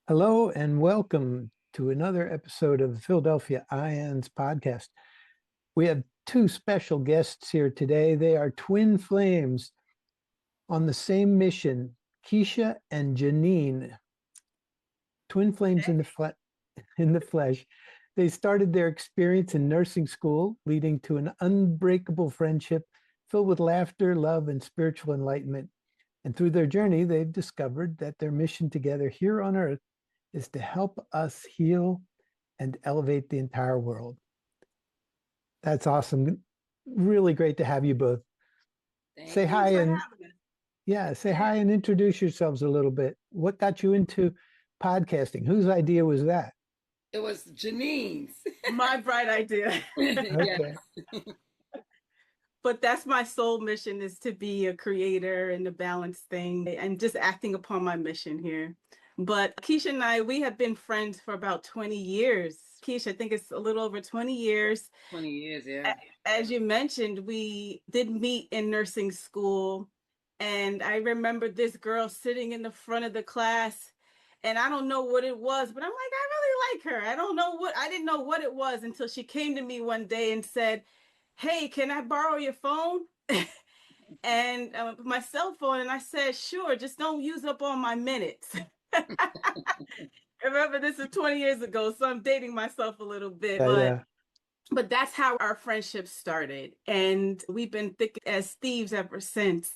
Hello and welcome to another episode of the Philadelphia IANDS Podcast. We have two special guests here today. They are twin flames on the same mission, Keisha and Janine, twin flames in the flesh. They started their experience in nursing school, leading to an unbreakable friendship filled with laughter, love, and spiritual enlightenment. And through their journey, they've discovered that their mission together here on Earth is to help us heal and elevate the entire world. That's awesome. Really great to have you both. Say hi and say hi and introduce yourselves a little bit. What got you into podcasting? Whose idea was that? It was Janine's. My bright idea. Okay. But that's my soul mission, is to be a creator and to balance things and just acting upon my mission here. But Keisha and I, we have been friends for about 20 years. Keisha, I think it's a little over 20 years. 20 years, yeah. As you mentioned, we did meet in nursing school. And I remember this girl sitting in the front of the class. And I don't know what it was, but I'm like, I really like her. I didn't know what it was until she came to me one day and said, "Hey, can I borrow your phone?" And my cell phone. And I said, "Sure, just don't use up all my minutes." Remember, this is 20 years ago, so I'm dating myself a little bit. But that's how our friendship started. And we've been thick as thieves ever since.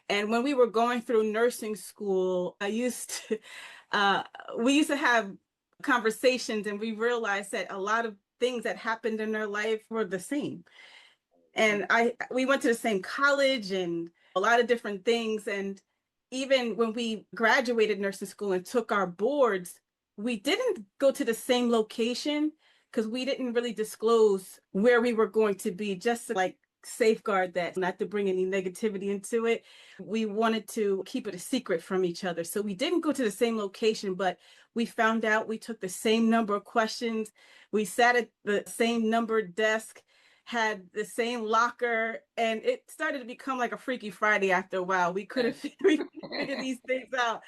And when we were going through nursing school, we used to have conversations, and we realized that a lot of things that happened in our life were the same. And we went to the same college and a lot of different things. And even when we graduated nursing school and took our boards, we didn't go to the same location because we didn't really disclose where we were going to be, just to like safeguard that, not to bring any negativity into it. We wanted to keep it a secret from each other. So we didn't go to the same location, but we found out we took the same number of questions. We sat at the same numbered desk, had the same locker, and it started to become like a Freaky Friday after a while. We couldn't figure these things out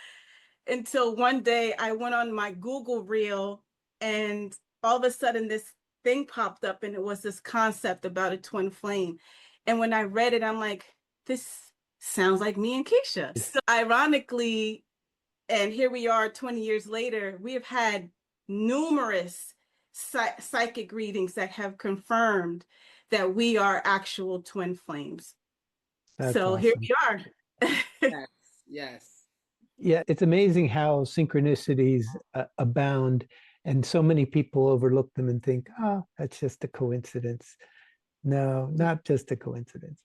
until one day I went on my Google reel, and all of a sudden this thing popped up, and it was this concept about a twin flame. And when I read it, I'm like, this sounds like me and Keisha. So ironically, and here we are 20 years later, we have had numerous psychic readings that have confirmed that we are actual twin flames. That's so awesome. Here we are. Yes. Yeah, it's amazing how synchronicities abound, and so many people overlook them and think, oh, that's just a coincidence. No, not just a coincidence.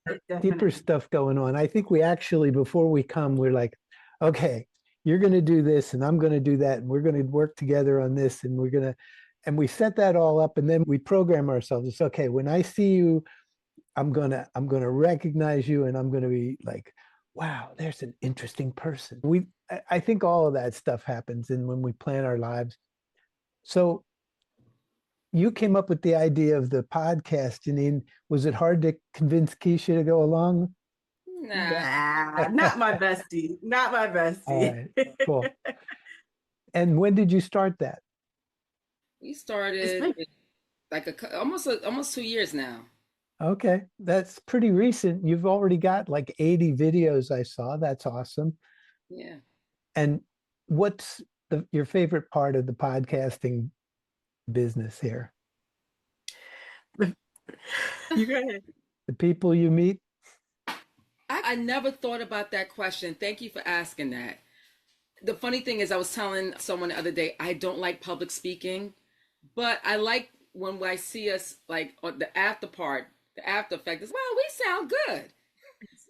Definitely. Deeper stuff going on. I think we actually, before we come, we're like, okay, you're going to do this and I'm going to do that, and we're going to work together on this, and and we set that all up, and then we program ourselves. It's okay, when I see you, I'm gonna recognize you, and I'm gonna be like, wow, there's an interesting person. I think all of that stuff happens in when we plan our lives. So you came up with the idea of the podcast, Janine. Was it hard to convince Keisha to go along? Nah, not my bestie. Not my bestie. All right, cool. And when did you start that? We started like almost 2 years now. Okay, that's pretty recent. You've already got like 80 videos I saw. That's awesome. Yeah. And what's your favorite part of the podcasting business here? You go ahead. The people you meet? I never thought about that question. Thank you for asking that. The funny thing is, I was telling someone the other day, I don't like public speaking, but I like when I see us like on the after part, the after effect is, well, we sound good.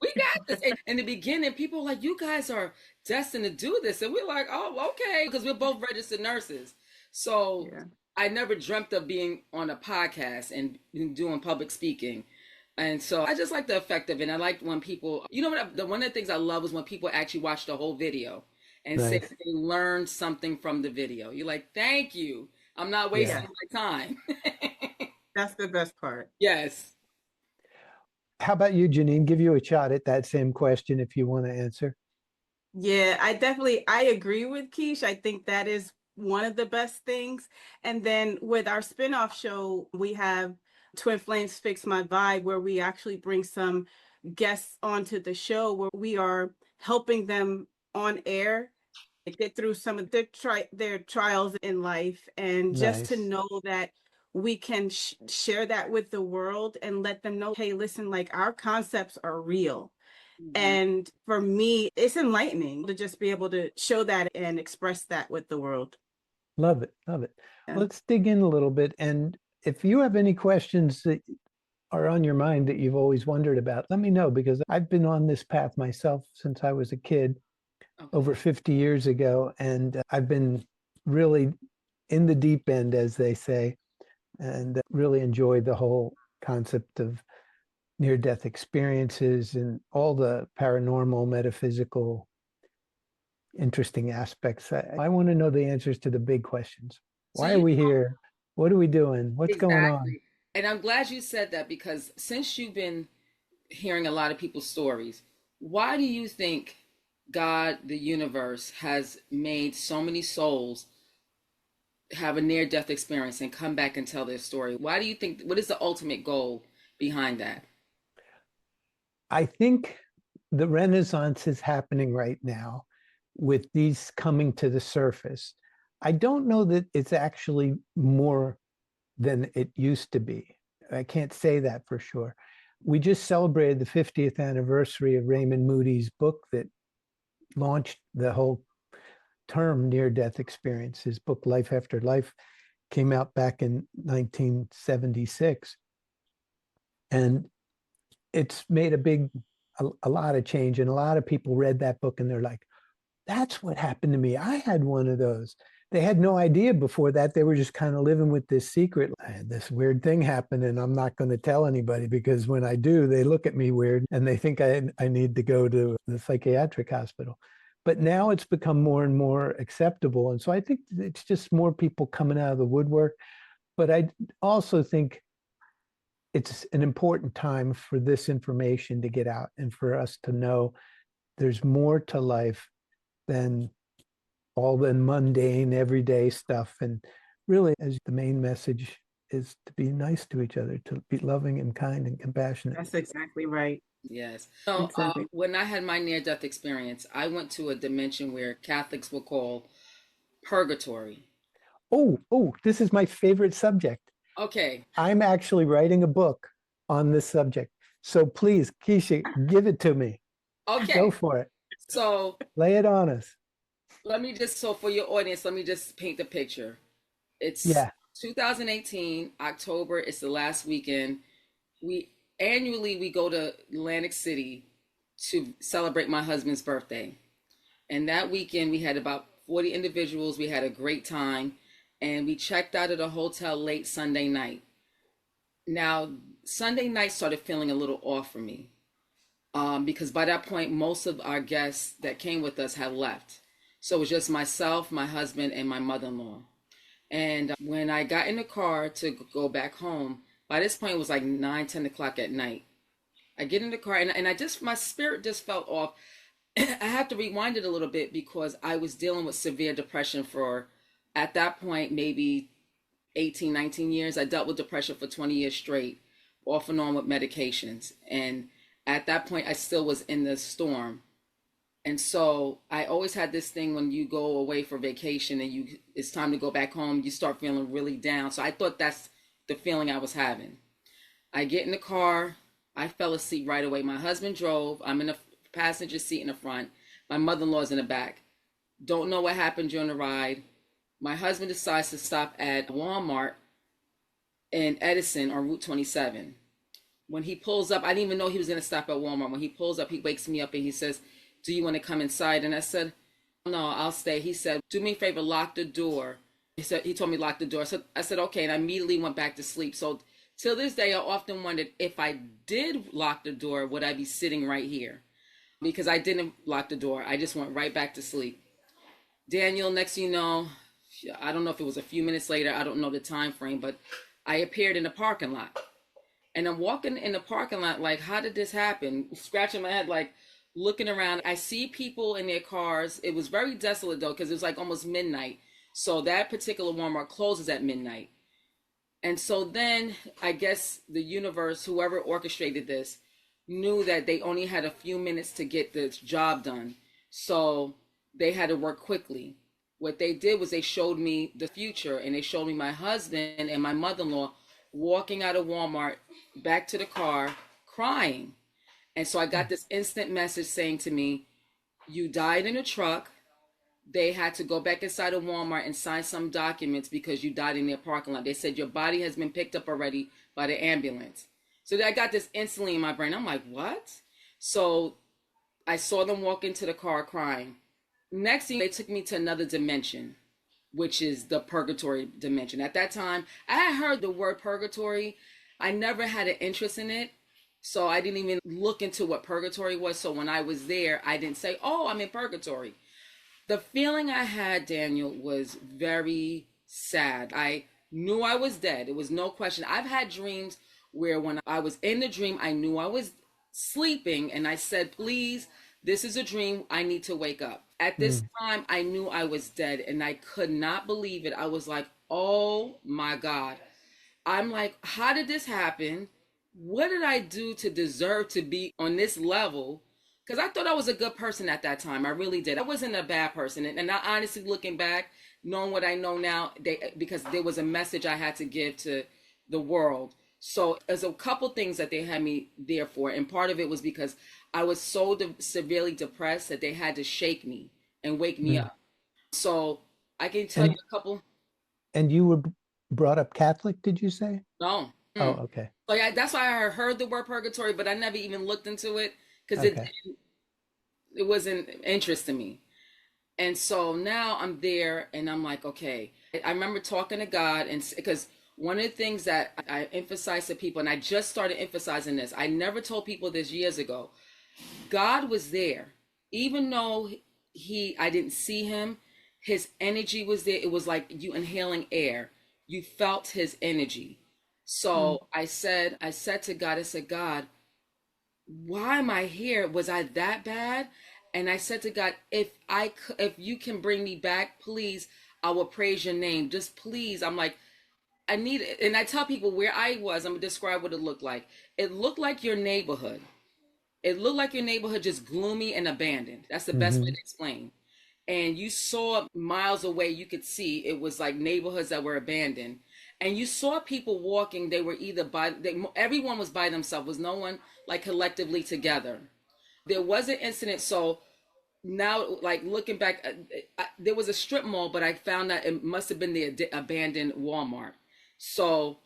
We got this. And in the beginning, people were like, you guys are destined to do this. And we're like, oh, okay, because we're both registered nurses. So yeah. I never dreamt of being on a podcast and doing public speaking. And so I just like the effect of it. And I like when people, you know what, one of the things I love is when people actually watch the whole video and say they learned something from the video. You're like, thank you. I'm not wasting my time. That's the best part. Yes. How about you, Janine? Give you a shot at that same question if you want to answer. Yeah, I agree with Keish. I think that is one of the best things. And then with our spinoff show, we have Twin Flames Fix My Vibe, where we actually bring some guests onto the show where we are helping them on air get through some of their trials in life, and just to Nice. know that we can share that with the world and let them know, hey, listen, like our concepts are real. And for me, it's enlightening to just be able to show that and express that with the world. Love it. Love it. Yeah. Let's dig in a little bit. And if you have any questions that are on your mind that you've always wondered about, let me know, because I've been on this path myself since I was a kid over 50 years ago. And I've been really in the deep end, as they say, and really enjoyed the whole concept of near-death experiences and all the paranormal, metaphysical, interesting aspects. I want to know the answers to the big questions. So Why are we here? What are we doing? What's going on? exactly. And I'm glad you said that, because since you've been hearing a lot of people's stories, why do you think God, the universe, has made so many souls have a near-death experience and come back and tell their story? Why do you think, what is the ultimate goal behind that? I think the renaissance is happening right now with these coming to the surface. I don't know that it's actually more than it used to be. I can't say that for sure. We just celebrated the 50th anniversary of Raymond Moody's book that launched the whole term near-death experience. His book, Life After Life, came out back in 1976. And it's made a lot of change. And a lot of people read that book and they're like, that's what happened to me. I had one of those. They had no idea before that. They were just kind of living with this secret. I had this weird thing happen and I'm not going to tell anybody, because when I do, they look at me weird and they think I need to go to the psychiatric hospital. But now it's become more and more acceptable. And so I think it's just more people coming out of the woodwork. But I also think it's an important time for this information to get out and for us to know there's more to life than all the mundane everyday stuff. And really, as the main message is to be nice to each other, to be loving and kind and compassionate. That's exactly right. Yes. So Exactly. when I had my near-death experience, I went to a dimension where Catholics will call Purgatory. Oh, this is my favorite subject. Okay. I'm actually writing a book on this subject. So please, Keisha, give it to me. Okay. Go for it. So lay it on us. So for your audience, let me just paint the picture. It's 2018, October. It's the last weekend. Annually, we go to Atlantic City to celebrate my husband's birthday. And that weekend, we had about 40 individuals. We had a great time. And we checked out at a hotel late Sunday night. Now, Sunday night started feeling a little off for me. Because by that point, most of our guests that came with us had left. So it was just myself, my husband, and my mother-in-law. And when I got in the car to go back home, by this point, it was like 9, 10 o'clock at night. I get in the car and I just, my spirit just felt off. I have to rewind it a little bit because I was dealing with severe depression for, at that point, maybe 18, 19 years. I dealt with depression for 20 years straight, off and on with medications. And at that point, I still was in the storm. And so I always had this thing when you go away for vacation and it's time to go back home, you start feeling really down. So I thought that's the feeling I was having. I get in the car. I fell asleep right away. My husband drove. I'm in the passenger seat in the front. My mother-in-law's in the back. Don't know what happened during the ride. My husband decides to stop at Walmart in Edison on Route 27. When he pulls up, I didn't even know he was going to stop at Walmart. When he pulls up, he wakes me up and he says, "Do you want to come inside?" And I said, "No, I'll stay." He said, "Do me a favor, lock the door." He told me lock the door. So I said, okay. And I immediately went back to sleep. So till this day, I often wondered if I did lock the door, would I be sitting right here? Because I didn't lock the door. I just went right back to sleep. Daniel, next thing you know, I don't know if it was a few minutes later, I don't know the time frame, but I appeared in the parking lot. And I'm walking in the parking lot like, how did this happen? Scratching my head like, looking around. I see people in their cars. It was very desolate though, because it was like almost midnight. So that particular Walmart closes at midnight. And so then I guess the universe, whoever orchestrated this, knew that they only had a few minutes to get this job done. So they had to work quickly. What they did was they showed me the future, and they showed me my husband and my mother-in-law walking out of Walmart back to the car crying. And so I got this instant message saying to me, you died in a truck. They had to go back inside of Walmart and sign some documents because you died in their parking lot. They said your body has been picked up already by the ambulance. So I got this instantly in my brain. I'm like, what? So I saw them walk into the car crying. Next thing, they took me to another dimension, which is the purgatory dimension. At that time, I had heard the word purgatory. I never had an interest in it. So I didn't even look into what purgatory was. So when I was there, I didn't say, oh, I'm in purgatory. The feeling I had, Daniel, was very sad. I knew I was dead. It was no question. I've had dreams where when I was in the dream, I knew I was sleeping and I said, please, this is a dream. I need to wake up. At this time, I knew I was dead and I could not believe it. I was like, oh my God. I'm like, how did this happen? What did I do to deserve to be on this level? Because I thought I was a good person at that time. I really did. I wasn't a bad person. And I honestly, looking back, knowing what I know now, because there was a message I had to give to the world. So there's a couple things that they had me there for. And part of it was because I was so severely depressed that they had to shake me and wake me up. So I can tell you a couple. And you were brought up Catholic, did you say? No. Oh, okay. So that's why I heard the word purgatory, but I never even looked into it because it wasn't interest to me. And so now I'm there and I'm like, okay. I remember talking to God, and because one of the things that I emphasize to people, and I just started emphasizing this, I never told people this years ago, God was there. Even though I didn't see him, his energy was there. It was like you inhaling air. You felt his energy. So I said to God, I said, God, why am I here? Was I that bad? And I said to God, if you can bring me back, please, I will praise your name. Just please. I'm like, I need it. And I tell people where I was, I'm going to describe what it looked like. It looked like your neighborhood. It looked like your neighborhood, just gloomy and abandoned. That's the best way to explain. And you saw miles away, you could see it was like neighborhoods that were abandoned. And you saw people walking. They were either everyone was by themselves. Was no one like collectively together. There was an incident. So now, like looking back, there was a strip mall, but I found that it must have been the abandoned Walmart. So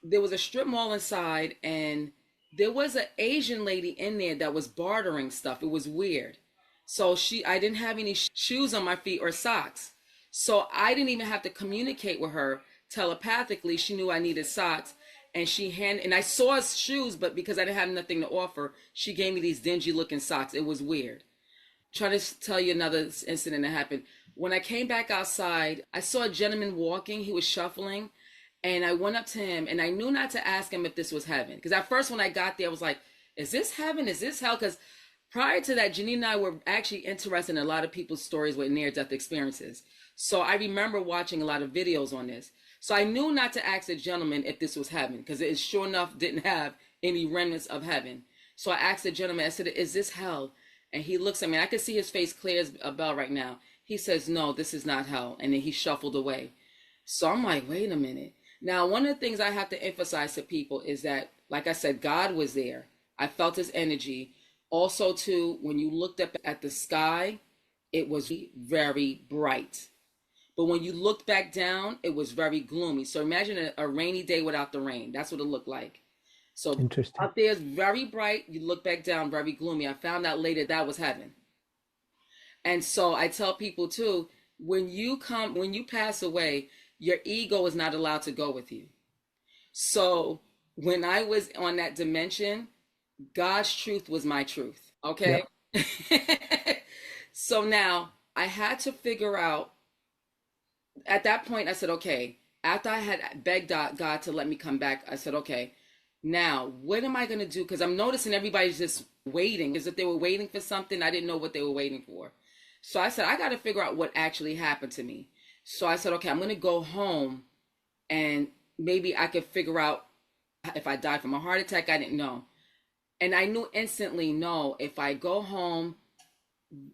there was a strip mall inside, and there was an Asian lady in there that was bartering stuff. It was weird. So I didn't have any shoes on my feet or socks. So I didn't even have to communicate with her telepathically. She knew I needed socks, and and I saw shoes, but because I didn't have nothing to offer, she gave me these dingy looking socks. It was weird. Try to tell you another incident that happened. When I came back outside, I saw a gentleman walking. He was shuffling, and I went up to him, and I knew not to ask him if this was heaven. Because at first when I got there, I was like, is this heaven? Is this hell? Because prior to that, Janine and I were actually interested in a lot of people's stories with near-death experiences. So I remember watching a lot of videos on this. So I knew not to ask the gentleman if this was heaven, because it sure enough didn't have any remnants of heaven. So I asked the gentleman, I said, is this hell? And he looks at me. I can see his face clear as a bell right now. He says, no, this is not hell. And then he shuffled away. So I'm like, wait a minute. Now, one of the things I have to emphasize to people is that, like I said, God was there. I felt his energy. Also, too, when you looked up at the sky, it was very bright. But when you looked back down, it was very gloomy. So imagine a rainy day without the rain. That's what it looked like. So up there is very bright. You look back down, very gloomy. I found out later that was heaven. And so I tell people too, when you pass away, your ego is not allowed to go with you. So when I was on that dimension, God's truth was my truth. Okay. Yep. So now I had to figure out, at that point, I said, okay, after I had begged God to let me come back, I said, okay, Now, what am I going to do? Because I'm noticing everybody's just waiting, as if they were waiting for something. I didn't know what they were waiting for. So I said, I got to figure out what actually happened to me. So I said, okay, I'm going to go home and maybe I could figure out if I died from a heart attack. I didn't know. And I knew instantly, no, if I go home,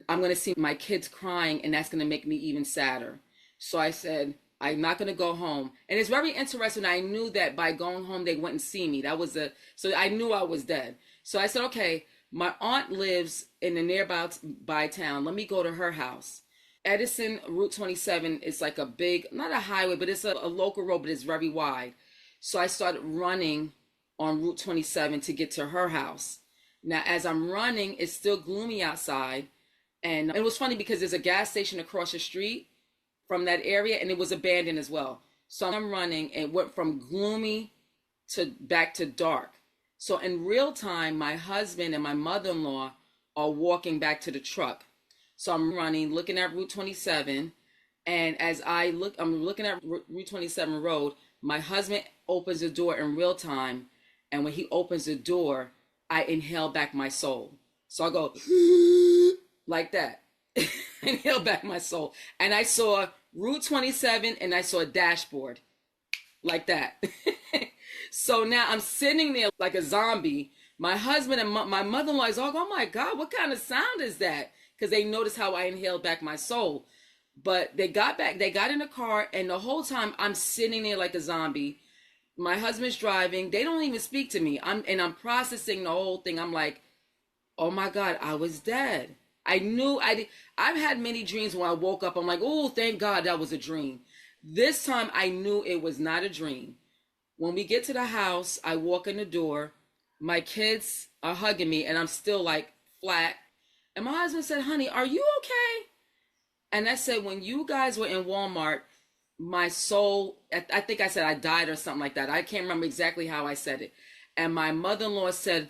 I'm going to see my kids crying and that's going to make me even sadder. So I said, I'm not going to go home. And it's very interesting. I knew that by going home, they wouldn't see me. So I knew I was dead. So I said, okay, my aunt lives in a nearby town. Let me go to her house. Edison, Route 27 is like a big, not a highway, but it's a local road, but it's very wide. So I started running on Route 27 to get to her house. Now, as I'm running, it's still gloomy outside. And it was funny because there's a gas station across the street from that area, and it was abandoned as well. So I'm running and went from gloomy to back to dark. So in real time, my husband and my mother-in-law are walking back to the truck. So I'm running, looking at Route 27. And as I'm looking at Route 27 road, my husband opens the door in real time. And when he opens the door, I inhale back my soul. So I go like that, inhale back my soul. And I saw Route 27 and I saw a dashboard like that. So now I'm sitting there like a zombie. My husband and my mother-in-law is all, oh my God, what kind of sound is that? Because they noticed how I inhaled back my soul. But they got in the car, and the whole time I'm sitting there like a zombie. My husband's driving. They don't even speak to me. I'm processing the whole thing. I'm like, oh my God, I was dead. I knew I've had many dreams when I woke up. I'm like, oh, thank God that was a dream. This time I knew it was not a dream. When we get to the house, I walk in the door. My kids are hugging me, and I'm still like flat. And my husband said, honey, are you okay? And I said, when you guys were in Walmart, my soul, I think I said I died or something like that. I can't remember exactly how I said it. And my mother-in-law said,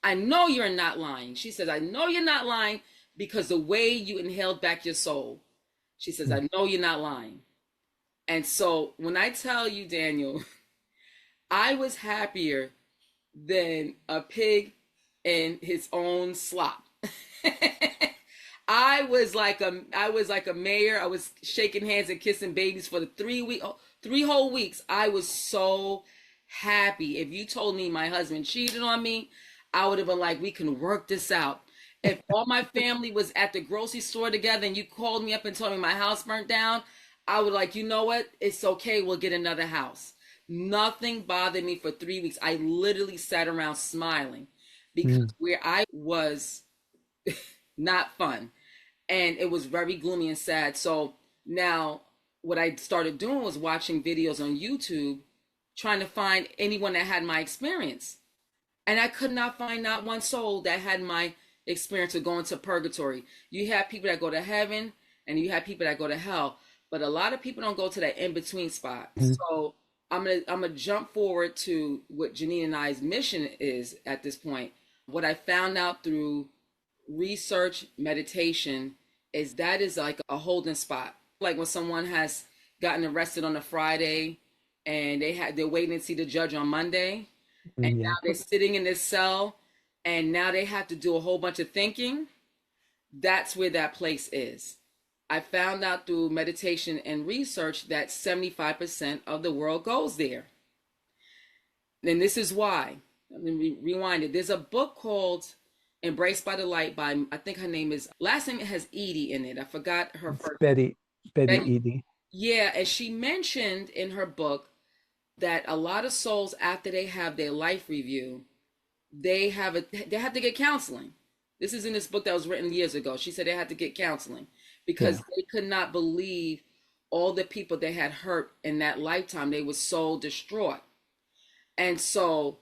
I know you're not lying. She says, I know you're not lying because the way you inhaled back your soul. She says, I know you're not lying. And so when I tell you, Daniel, I was happier than a pig in his own slop. I was like a mayor. I was shaking hands and kissing babies for the 3 whole weeks. I was so happy. If you told me my husband cheated on me, I would have been like, we can work this out. If all my family was at the grocery store together and you called me up and told me my house burnt down, I would like, you know what? It's okay. We'll get another house. Nothing bothered me for 3 weeks. I literally sat around smiling because where I was not fun. And it was very gloomy and sad. So now what I started doing was watching videos on YouTube, trying to find anyone that had my experience. And I could not find not one soul that had my experience of going to purgatory. You have people that go to heaven and you have people that go to hell, but a lot of people don't go to that in-between spot. So I'm gonna jump forward to what Janine and I's mission is at this point. What I found out through research, meditation, is that is like a holding spot. Like when someone has gotten arrested on a Friday and they're waiting to see the judge on Monday, and now they're sitting in this cell and now they have to do a whole bunch of thinking. That's where that place is. I found out through meditation and research that 75% of the world goes there. And this is why. Let me rewind it. There's a book called Embraced by the Light by, I think her name is, last name has Edie in it. I forgot her first. Betty Edie. Yeah, and she mentioned in her book that a lot of souls, after they have their life review, they have to get counseling. This is in this book that was written years ago. She said they had to get counseling because they could not believe all the people they had hurt in that lifetime. They were so distraught. And so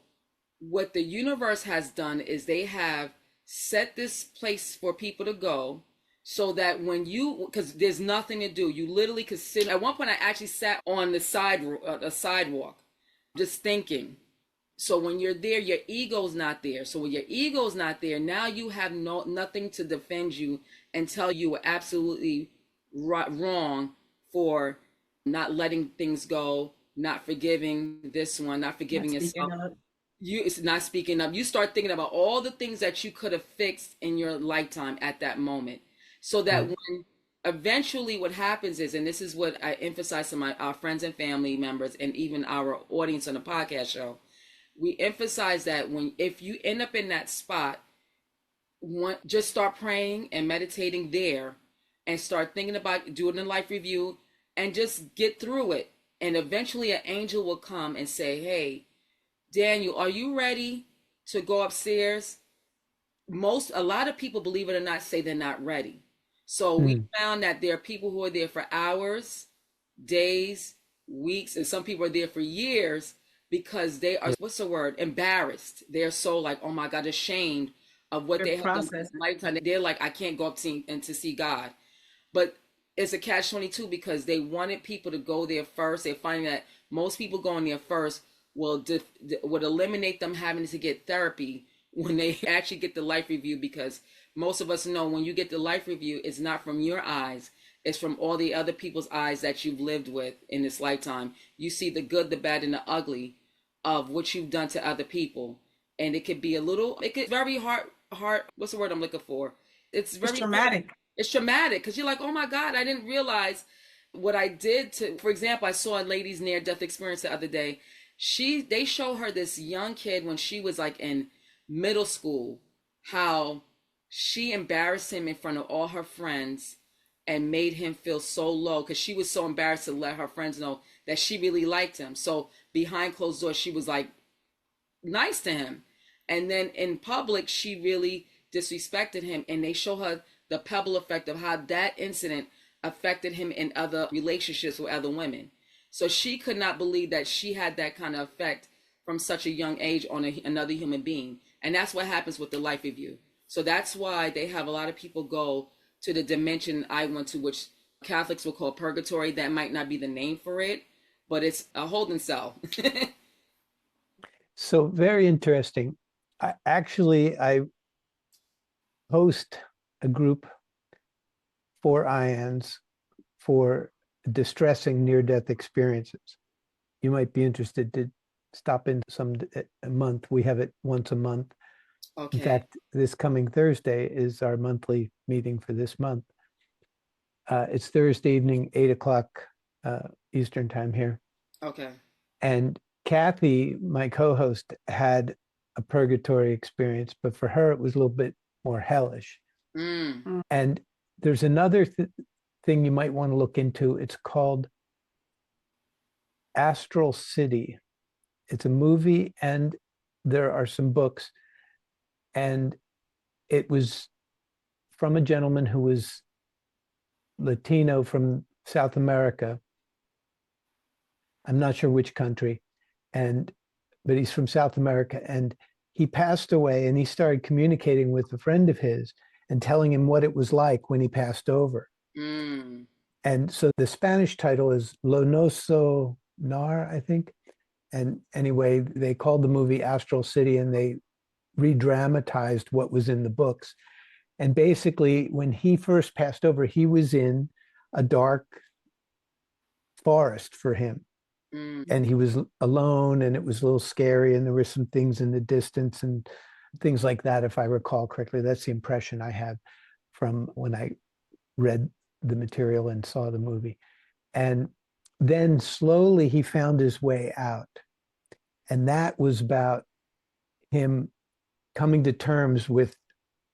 what the universe has done is they have set this place for people to go so that when because there's nothing to do, you literally could sit. At one point I actually sat on the sidewalk just thinking. So when you're there, your ego's not there. So when your ego's not there, now you have nothing to defend you and tell you were absolutely wrong for not letting things go, not forgiving this one, not forgiving yourself. it's not speaking up. You start thinking about all the things that you could have fixed in your lifetime at that moment. So that when eventually what happens is, and this is what I emphasize to our friends and family members and even our audience on the podcast show, we emphasize that if you end up in that spot, just start praying and meditating there and start thinking about doing a life review and just get through it. And eventually an angel will come and say, hey, Daniel, are you ready to go upstairs? A lot of people, believe it or not, say they're not ready. So we found that there are people who are there for hours, days, weeks, and some people are there for years because they are, embarrassed. They're so like, oh my God, ashamed of what they have done in their lifetime. They're like, I can't go up to see God. But it's a catch-22 because they wanted people to go there first. They find that most people going there first would eliminate them having to get therapy when they actually get the life review, because most of us know when you get the life review, it's not from your eyes, it's from all the other people's eyes that you've lived with in this lifetime. You see the good, the bad, and the ugly of what you've done to other people. And it could be very hard, what's the word I'm looking for? It's traumatic. It's traumatic because you're like, oh my God, I didn't realize what I did to, for example, I saw a lady's near-death experience the other day. They show her this young kid when she was like in middle school, how she embarrassed him in front of all her friends and made him feel so low because she was so embarrassed to let her friends know that she really liked him. So behind closed doors, she was like nice to him. And then in public, she really disrespected him. And they show her the pebble effect of how that incident affected him in other relationships with other women. So she could not believe that she had that kind of effect from such a young age on another human being. And that's what happens with the life review. So that's why they have a lot of people go to the dimension I went to, which Catholics will call Purgatory. That might not be the name for it, but it's a holding cell. So very interesting. I host a group for IANDS for distressing near-death experiences. You might be interested to stop in a month. We have it once a month. Okay. In fact, this coming Thursday is our monthly meeting for this month. It's Thursday evening, 8:00 Eastern time here. Okay. And Kathy, my co-host, had a purgatory experience, but for her, it was a little bit more hellish. And there's another thing you might want to look into. It's called Astral City. It's a movie and there are some books. And it was from a gentleman who was Latino from South America. I'm not sure which country, but he's from South America, and he passed away, and he started communicating with a friend of his and telling him what it was like when he passed over. And so the Spanish title is Lo No Sonar, I think. And anyway, they called the movie Astral City, and they re-dramatized what was in the books. And basically, when he first passed over, he was in a dark forest for him. And he was alone, and it was a little scary, and there were some things in the distance and things like that, if I recall correctly. That's the impression I had from when I read the material and saw the movie. And then slowly he found his way out. And that was about him coming to terms with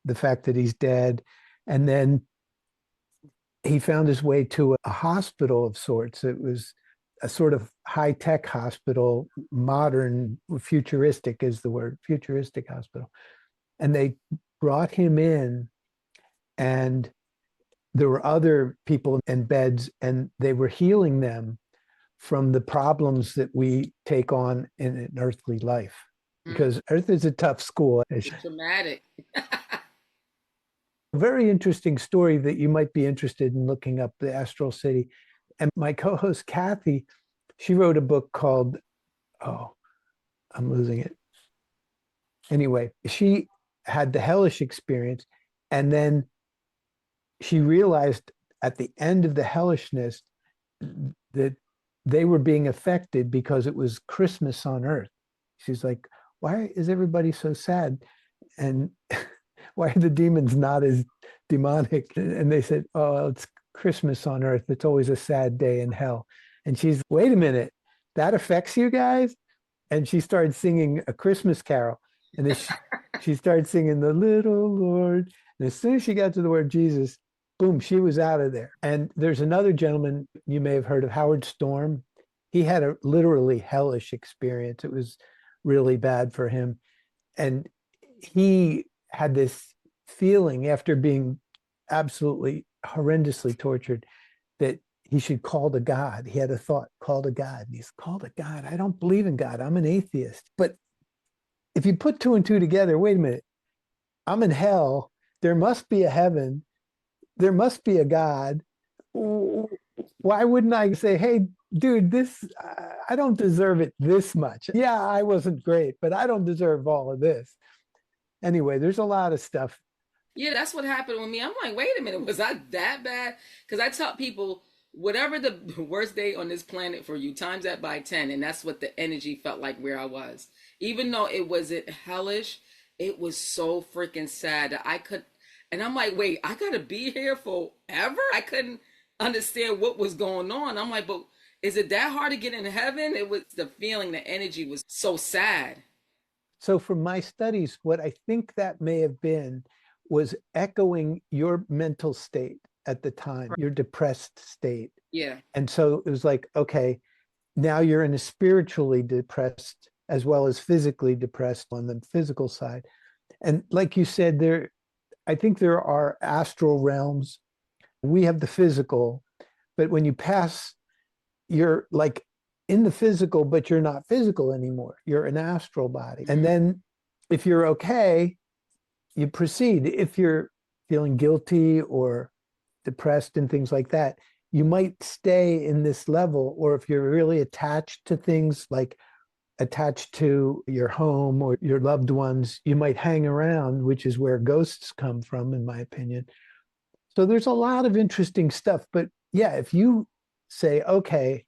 the fact that he's dead. And then he found his way to a hospital of sorts. It was a sort of high-tech hospital, modern, futuristic is the word, futuristic hospital. And they brought him in, and there were other people in beds, and they were healing them from the problems that we take on in an earthly life. Because Earth is a tough school. It's dramatic. A very interesting story that you might be interested in looking up, the Astral City. And my co-host, Kathy, she wrote a book called, I'm losing it. Anyway, she had the hellish experience, and then she realized at the end of the hellishness that they were being affected because it was Christmas on Earth. She's like, why is everybody so sad? And why are the demons not as demonic? And they said, oh, it's Christmas on earth. It's always a sad day in hell. And she's, wait a minute, that affects you guys? And she started singing a Christmas carol. And then she started singing the little Lord. And as soon as she got to the word Jesus, boom, she was out of there. And there's another gentleman you may have heard of, Howard Storm. He had a literally hellish experience. It was really bad for him. And he had this feeling after being absolutely horrendously tortured that he should call to God. He had a thought, call to God. And he's called to God. I don't believe in God. I'm an atheist. But if you put two and two together, wait a minute, I'm in hell. There must be a heaven. There must be a God. Why wouldn't I say, hey, dude, I don't deserve it this much. Yeah, I wasn't great, but I don't deserve all of this. Anyway, there's a lot of stuff. Yeah, that's what happened with me. I'm like, wait a minute, was I that bad? Because I tell people, whatever the worst day on this planet for you, times that by 10. And that's what the energy felt like where I was. Even though it wasn't hellish, it was so freaking sad that I could. And I'm like, wait, I got to be here forever? I couldn't understand what was going on. I'm like, but is it that hard to get in heaven? It was the feeling, the energy was so sad. So from my studies, what I think that may have been was echoing your mental state at the time, your depressed state. Yeah. And so it was like, okay, now you're in a spiritually depressed as well as physically depressed on the physical side. And like you said, I think there are astral realms. We have the physical, but when you pass, you're like in the physical, but you're not physical anymore. You're an astral body. And then if you're okay, you proceed. If you're feeling guilty or depressed and things like that, you might stay in this level. Or if you're really attached to things, like attached to your home or your loved ones, you might hang around, which is where ghosts come from, in my opinion. So there's a lot of interesting stuff. But yeah, if you say, okay,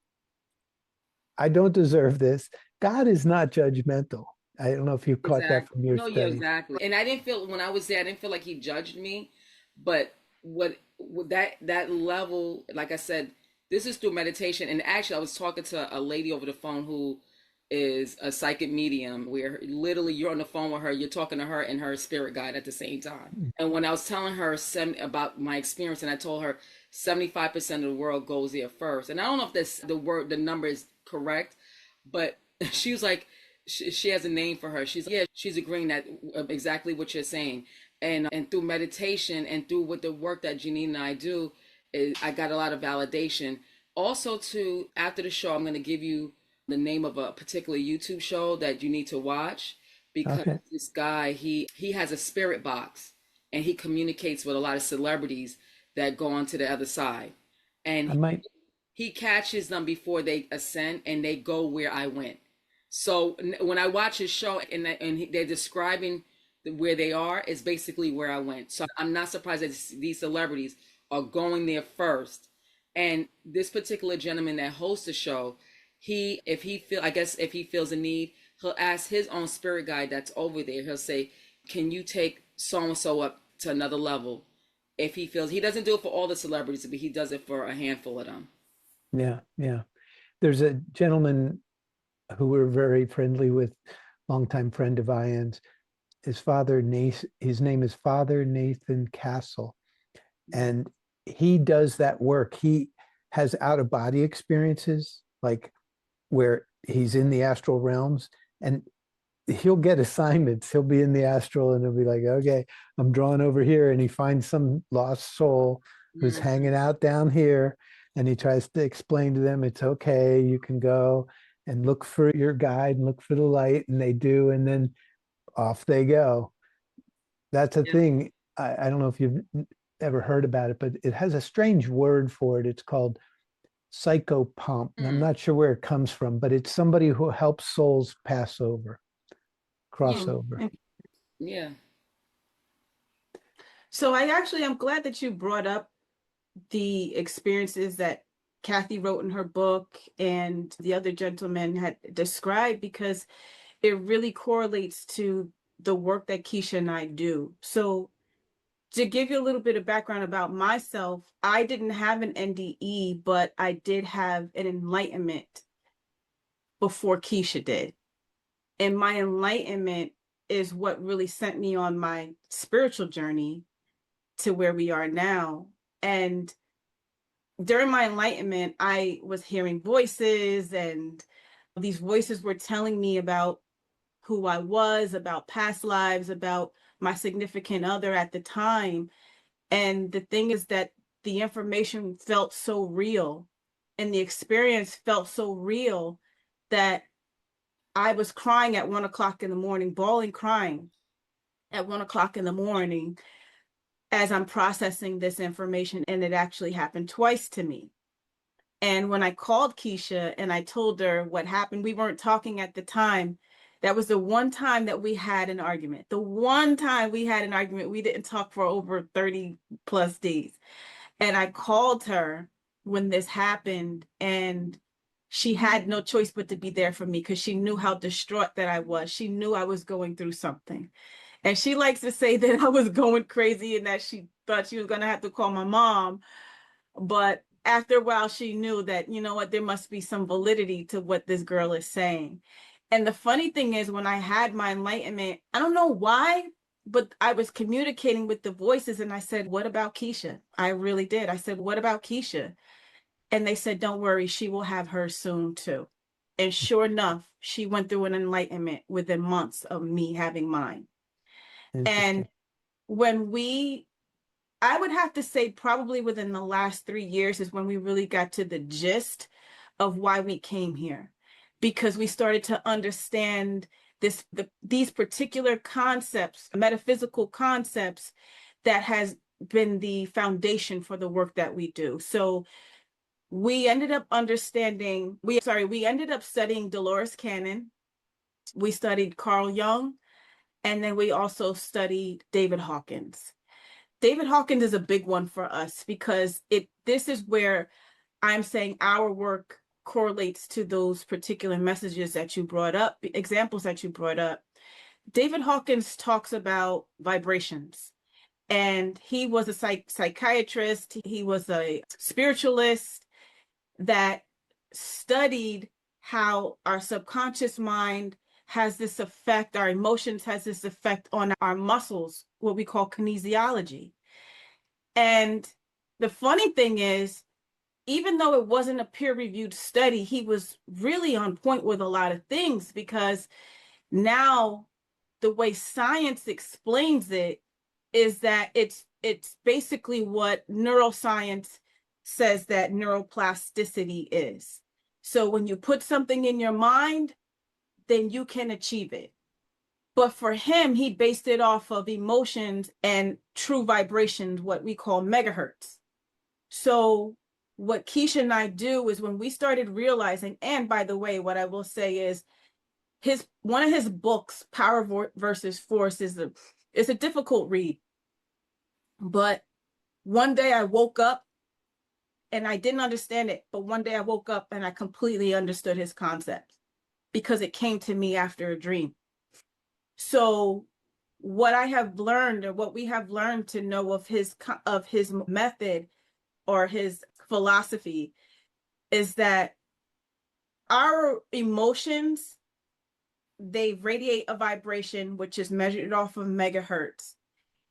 I don't deserve this, God is not judgmental. I don't know if you caught that from your studies. Yeah, exactly. And I didn't feel, when I was there, I didn't feel like he judged me. But what that level, like I said, this is through meditation. And actually, I was talking to a lady over the phone who is a psychic medium, where literally you're on the phone with her, you're talking to her and her spirit guide at the same time. And when I was telling her about my experience, and I told her 75% of the world goes there first. And I don't know if the number is correct, but she was like, she has a name for her. She's agreeing that exactly what you're saying. And through meditation and through with the work that Janine and I do, I got a lot of validation. Also, after the show, I'm going to give you the name of a particular YouTube show that you need to watch, because this guy, he has a spirit box, and he communicates with a lot of celebrities that go on to the other side. And he catches them before they ascend, and they go where I went. So when I watch his show and they're describing where they are, is basically where I went. So I'm not surprised that these celebrities are going there first. And this particular gentleman that hosts the show, if he feels a need, he'll ask his own spirit guide that's over there. He'll say, can you take so-and-so up to another level? If he feels, he doesn't do it for all the celebrities, but he does it for a handful of them. Yeah, yeah. There's a gentleman who we're very friendly with, longtime friend of IANDS. His name is Father Nathan Castle. And he does that work. He has out-of-body experiences, like where he's in the astral realms, and he'll get assignments. He'll be in the astral and he'll be like, okay, I'm drawn over here. And he finds some lost soul who's hanging out down here. And he tries to explain to them, it's okay, you can go and look for your guide and look for the light. And they do. And then off they go. That's a thing. I don't know if you've ever heard about it, but it has a strange word for it. It's called psychopomp. And I'm not sure where it comes from, but it's somebody who helps souls pass over, cross over. Yeah. So I'm glad that you brought up the experiences that Kathy wrote in her book and the other gentleman had described, because it really correlates to the work that Keisha and I do. So to give you a little bit of background about myself, I didn't have an NDE, but I did have an enlightenment before Keisha did. And my enlightenment is what really sent me on my spiritual journey to where we are now. And during my enlightenment, I was hearing voices, and these voices were telling me about who I was, about past lives, about my significant other at the time. And the thing is that the information felt so real and the experience felt so real that I was crying at 1 o'clock in the morning, bawling, crying at 1 o'clock in the morning as I'm processing this information. And it actually happened twice to me. And when I called Keisha and I told her what happened, we weren't talking at the time. That was the one time that we had an argument. The one time we had an argument, we didn't talk for over 30 plus days. And I called her when this happened, and she had no choice but to be there for me because she knew how distraught that I was. She knew I was going through something. And she likes to say that I was going crazy and that she thought she was going to have to call my mom. But after a while, she knew that, you know what, there must be some validity to what this girl is saying. And the funny thing is, when I had my enlightenment, I don't know why, but I was communicating with the voices and I said, what about Keisha? I really did. I said, what about Keisha? And they said, don't worry, she will have her soon too. And sure enough, she went through an enlightenment within months of me having mine. And when I would have to say probably within the last 3 years is when we really got to the gist of why we came here, because we started to understand these particular concepts, metaphysical concepts that has been the foundation for the work that we do. So we ended up we ended up studying Dolores Cannon. We studied Carl Jung, and then we also studied David Hawkins. David Hawkins is a big one for us because this is where I'm saying our work correlates to those particular messages that you brought up, examples that you brought up. David Hawkins talks about vibrations, and he was a psychiatrist. He was a spiritualist that studied how our subconscious mind has this effect, our emotions has this effect on our muscles, what we call kinesiology. And the funny thing is, even though it wasn't a peer-reviewed study, he was really on point with a lot of things, because now the way science explains it is that it's basically what neuroscience says that neuroplasticity is. So when you put something in your mind, then you can achieve it. But for him, he based it off of emotions and true vibrations, what we call megahertz. So what Keisha and I do is, when we started realizing, and by the way, what I will say is one of his books, Power versus Force, is a difficult read. But one day I woke up and I didn't understand it. But one day I woke up and I completely understood his concept, because it came to me after a dream. So what I have learned, or what we have learned to know of his method or his philosophy, is that our emotions, they radiate a vibration which is measured off of megahertz.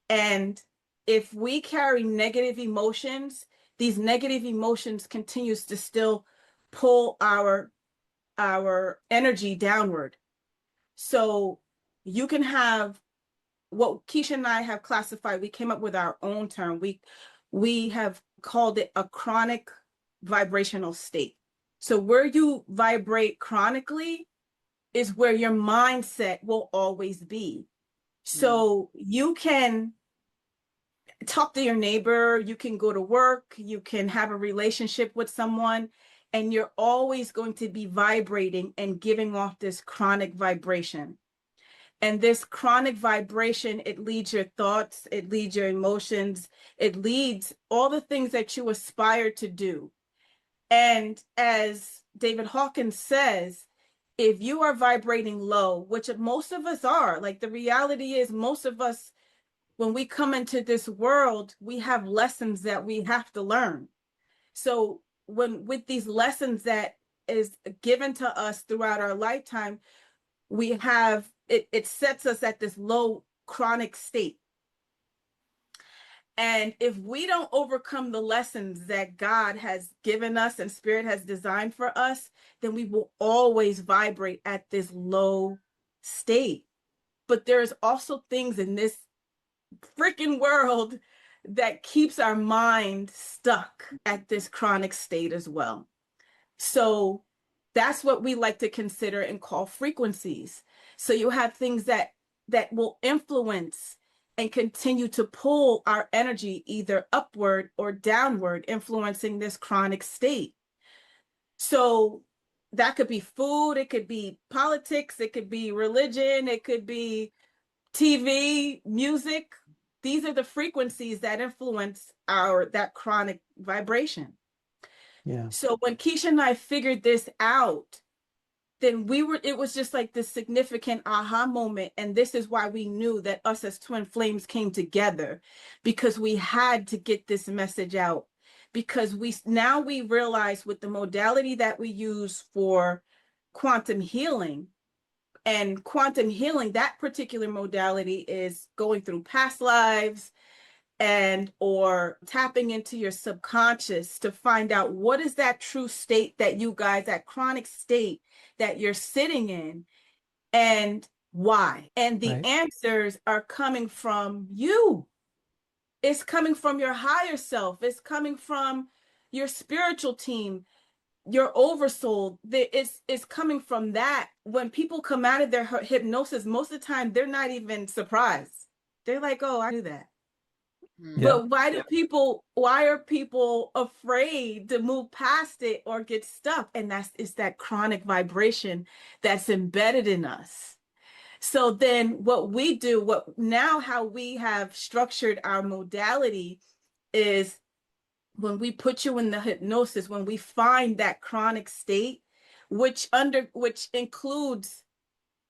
And if we carry negative emotions, these negative emotions continues to still pull our energy downward. So you can have what Keisha and I have classified, we came up with our own term. We have called it a chronic vibrational state. So where you vibrate chronically is where your mindset will always be. So you can talk to your neighbor, you can go to work, you can have a relationship with someone, and you're always going to be vibrating and giving off this chronic vibration. And this chronic vibration, it leads your thoughts, it leads your emotions, it leads all the things that you aspire to do. And as David Hawkins says, if you are vibrating low, which most of us are, like the reality is most of us, when we come into this world, we have lessons that we have to learn. So with these lessons that is given to us throughout our lifetime, we have, it sets us at this low chronic state. And if we don't overcome the lessons that God has given us and Spirit has designed for us, then we will always vibrate at this low state. But there's also things in this freaking world that keeps our mind stuck at this chronic state as well. So that's what we like to consider and call frequencies. So you have things that will influence and continue to pull our energy either upward or downward, influencing this chronic state. So that could be food, it could be politics, it could be religion, it could be TV, music. These are the frequencies that influence that chronic vibration. Yeah. So when Keisha and I figured this out, then it was just like this significant aha moment. And this is why we knew that us as twin flames came together, because we had to get this message out. Because we realize with the modality that we use for quantum healing, and quantum healing, that particular modality is going through past lives or tapping into your subconscious to find out what is that true state that you guys, that chronic state that you're sitting in, and why. And the answers are coming from you. It's coming from your higher self. It's coming from your spiritual team, your oversoul. It's coming from that. When people come out of their hypnosis, most of the time, they're not even surprised. They're like, oh, I knew that. But why are people afraid to move past it or get stuck? And it's that chronic vibration that's embedded in us. So then what we do, how we have structured our modality is when we put you in the hypnosis, when we find that chronic state, which includes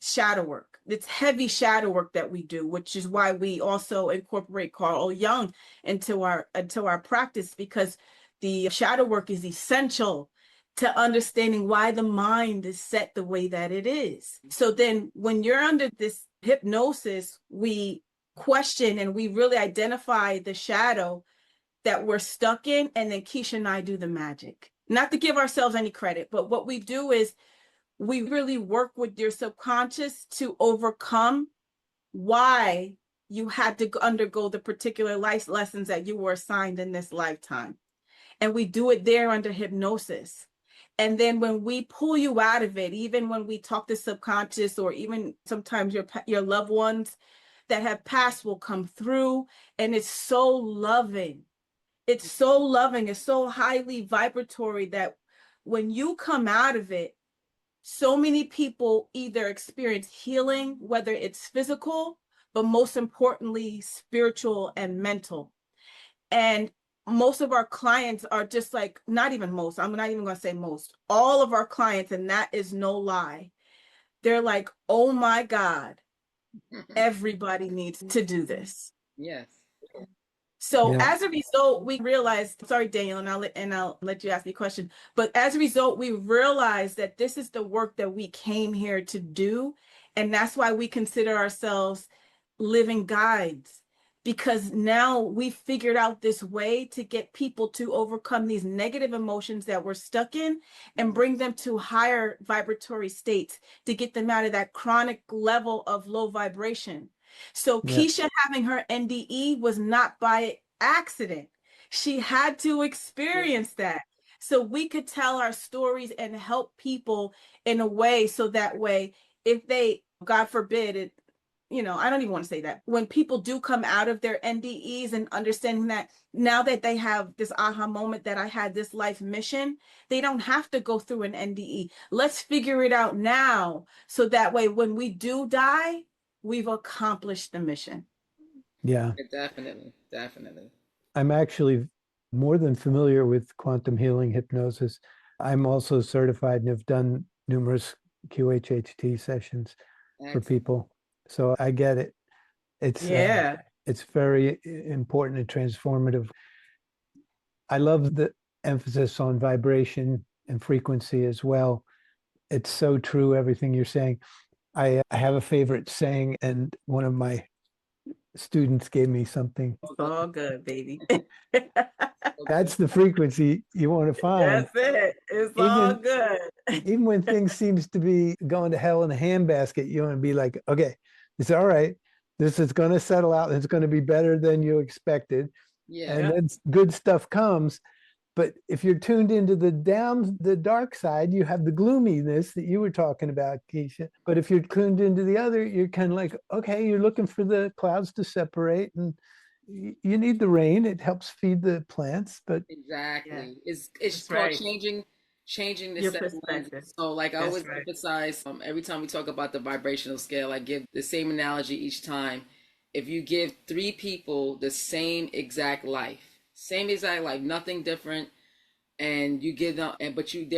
shadow work. It's heavy shadow work that we do, which is why we also incorporate Carl Jung into our practice, because the shadow work is essential to understanding why the mind is set the way that it is. So then when you're under this hypnosis, we question and we really identify the shadow that we're stuck in, and then Keisha and I do the magic. Not to give ourselves any credit, but what we do is we really work with your subconscious to overcome why you had to undergo the particular life lessons that you were assigned in this lifetime. And we do it there under hypnosis. And then when we pull you out of it, even when we talk to subconscious, or even sometimes your loved ones that have passed will come through, and it's so loving. It's so loving. It's so highly vibratory that when you come out of it, so many people either experience healing, whether it's physical, but most importantly, spiritual and mental. And most of our clients are just like, not even most, I'm not even going to say most, all of our clients, and that is no lie. They're like, oh my God, everybody needs to do this. Yes. So as a result, we realized, sorry, Daniel, and I'll let you ask me a question. But as a result, we realized that this is the work that we came here to do. And that's why we consider ourselves living guides, because now we figured out this way to get people to overcome these negative emotions that we're stuck in and bring them to higher vibratory states, to get them out of that chronic level of low vibration. So Keisha having her NDE was not by accident. She had to experience that. So we could tell our stories and help people in a way, so that way, if they, God forbid it, I don't even want to say that. When people do come out of their NDEs and understanding that now that they have this aha moment that I had this life mission, they don't have to go through an NDE. Let's figure it out now, so that way when we do die, we've accomplished the mission. Yeah. Definitely. I'm actually more than familiar with quantum healing hypnosis. I'm also certified and have done numerous QHHT sessions for Excellent. people. So I get it. It's very important and transformative. I love the emphasis on vibration and frequency as well. It's so true, everything you're saying. I have a favorite saying, and one of my students gave me something. It's all good, baby. That's the frequency you want to find. That's it. It's all good. Even when things seems to be going to hell in a handbasket, you want to be like, okay, it's all right. This is going to settle out. It's going to be better than you expected. Yeah. And then good stuff comes. But if you're tuned into the dark side, you have the gloominess that you were talking about, Keisha. But if you're tuned into the other, you're kind of like, okay, you're looking for the clouds to separate, and you need the rain. It helps feed the plants. But exactly, it's called changing the set of lenses. So like I always emphasize, every time we talk about the vibrational scale, I give the same analogy each time. If you give 3 people the same exact life, nothing different, and you give them,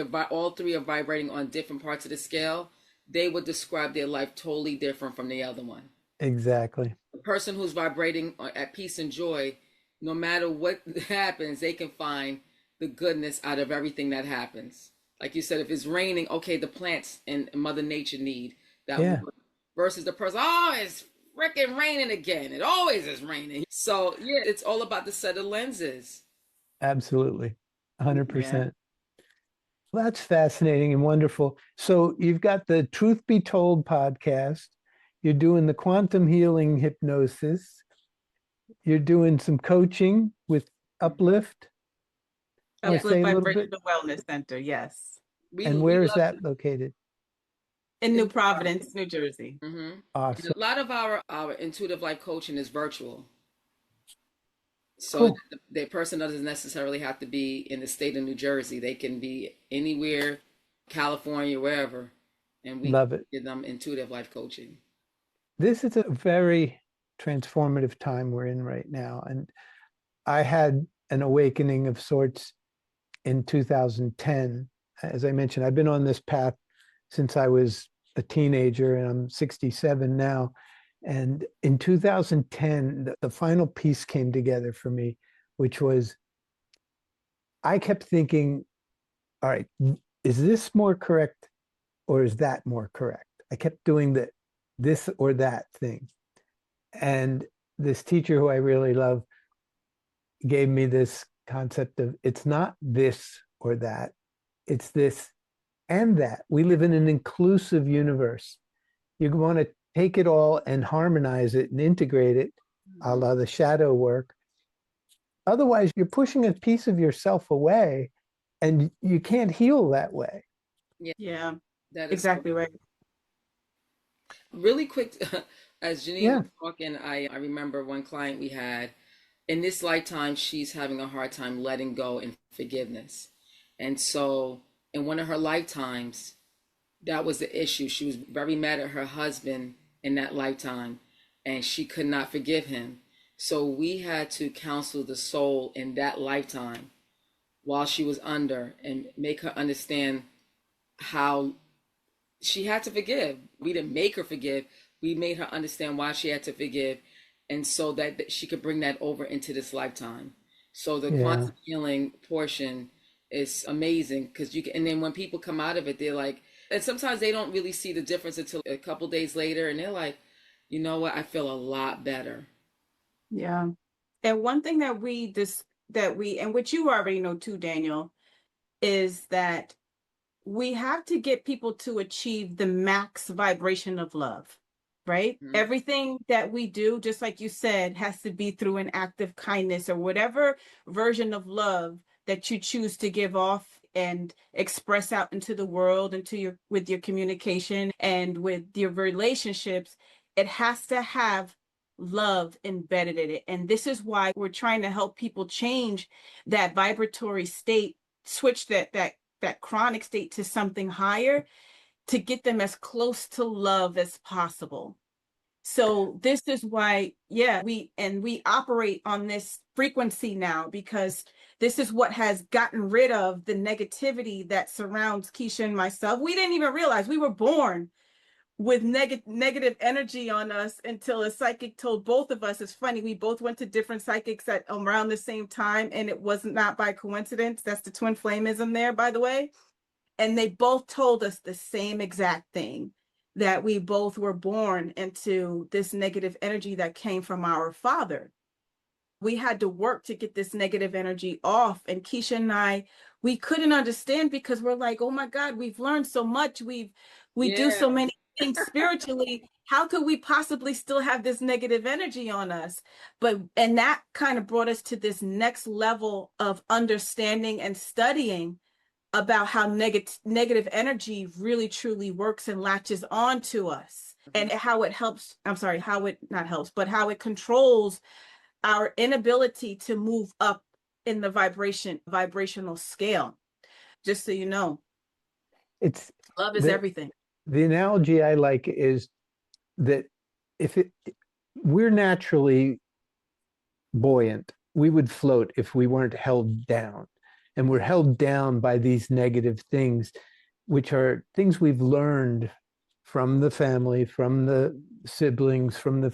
but all 3 are vibrating on different parts of the scale, they would describe their life totally different from the other one. Exactly. The person who's vibrating at peace and joy, no matter what happens, they can find the goodness out of everything that happens. Like you said, if it's raining, okay, the plants and Mother Nature need that. Yeah. Versus the person, oh, it's freaking raining again. It always is raining. So yeah, it's all about the set of lenses. Absolutely. 100%. Yeah. Well, that's fascinating and wonderful. So you've got the Truth Be Told podcast. You're doing the quantum healing hypnosis. You're doing some coaching with Uplift. Uplift Vibrational Wellness Center, yes. And where is that located? In New Providence, New Jersey. Mm-hmm. Awesome. A lot of our intuitive life coaching is virtual. So the person doesn't necessarily have to be in the state of New Jersey. They can be anywhere, California, wherever. And we love it. Give them intuitive life coaching. This is a very transformative time we're in right now. And I had an awakening of sorts in 2010. As I mentioned, I've been on this path since I was a teenager, and I'm 67 now. And in 2010, the final piece came together for me, which was, I kept thinking, all right, is this more correct or is that more correct? I kept doing this or that thing. And this teacher who I really love gave me this concept of, it's not this or that, it's this and that. We live in an inclusive universe. You want to take it all and harmonize it and integrate it, a la the shadow work. Otherwise, you're pushing a piece of yourself away, and you can't heal that way. Yeah, that is exactly right. Really quick, as Janine was talking, I remember one client we had. In this lifetime, she's having a hard time letting go and forgiveness. And so in one of her lifetimes, that was the issue. She was very mad at her husband in that lifetime, and she could not forgive him. So we had to counsel the soul in that lifetime while she was under and make her understand how she had to forgive. We didn't make her forgive. We made her understand why she had to forgive, and so that she could bring that over into this lifetime. So the quantum healing portion is amazing, because you can, and then when people come out of it, they're like, and sometimes they don't really see the difference until a couple days later, and they're like, you know what, I feel a lot better. Yeah. And one thing that we and which you already know too, Daniel, is that we have to get people to achieve the max vibration of love, right? Mm-hmm. Everything that we do, just like you said, has to be through an act of kindness or whatever version of love that you choose to give off and express out into the world, with your communication and with your relationships. It has to have love embedded in it. And this is why we're trying to help people change that vibratory state, switch that chronic state to something higher, to get them as close to love as possible. So this is why, we operate on this frequency now, because this is what has gotten rid of the negativity that surrounds Keisha and myself. We didn't even realize we were born with negative energy on us until a psychic told both of us. It's funny, we both went to different psychics at around the same time, and it was not by coincidence. That's the twin flameism there, by the way. And they both told us the same exact thing, that we both were born into this negative energy that came from our father. We had to work to get this negative energy off. And Keisha and I, we couldn't understand, because we're like, oh my God, we've learned so much. We do so many things spiritually. How could we possibly still have this negative energy on us? And that kind of brought us to this next level of understanding and studying about how negative energy really truly works and latches on to us, and how it helps. How it not helps, but how it controls our inability to move up in the vibrational scale. Just so you know, love is everything. The analogy I like is that we're naturally buoyant. We would float if we weren't held down. And we're held down by these negative things, which are things we've learned from the family, from the siblings, from the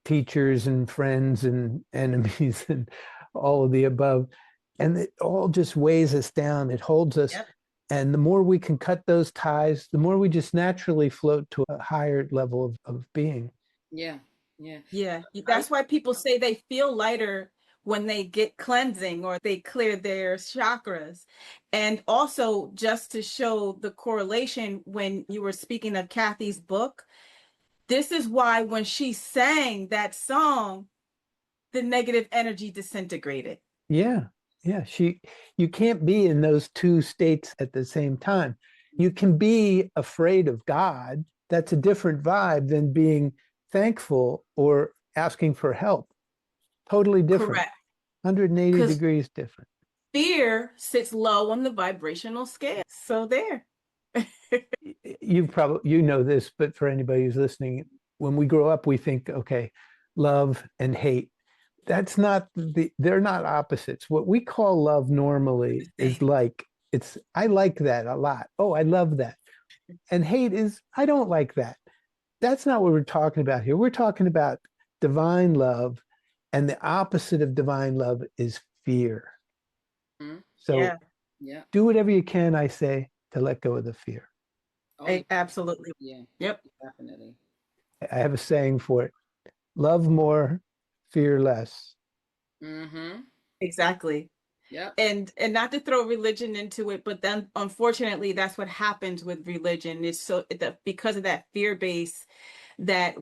teachers and friends and enemies and all of the above. And it all just weighs us down. It holds us. Yep. And the more we can cut those ties, the more we just naturally float to a higher level of being. Yeah. That's why people say they feel lighter when they get cleansing or they clear their chakras. And also, just to show the correlation, when you were speaking of Kathy's book, this is why when she sang that song, the negative energy disintegrated. Yeah. You can't be in those two states at the same time. You can be afraid of God. That's a different vibe than being thankful or asking for help. Totally different. Correct. 180 degrees different. Fear sits low on the vibrational scale. So there. You know this, but for anybody who's listening, when we grow up, we think, okay, love and hate. That's not they're not opposites. What we call love normally is I like that a lot. Oh, I love that. And hate is, I don't like that. That's not what we're talking about here. We're talking about divine love. And the opposite of divine love is fear. Mm-hmm. So do whatever you can, I say, to let go of the fear. Oh, absolutely. Yeah. Yep. Definitely. I have a saying for it. Love more, fear less. Mm-hmm. Exactly. Yeah. And not to throw religion into it, but then unfortunately, that's what happens with religion. It's because of that fear base, that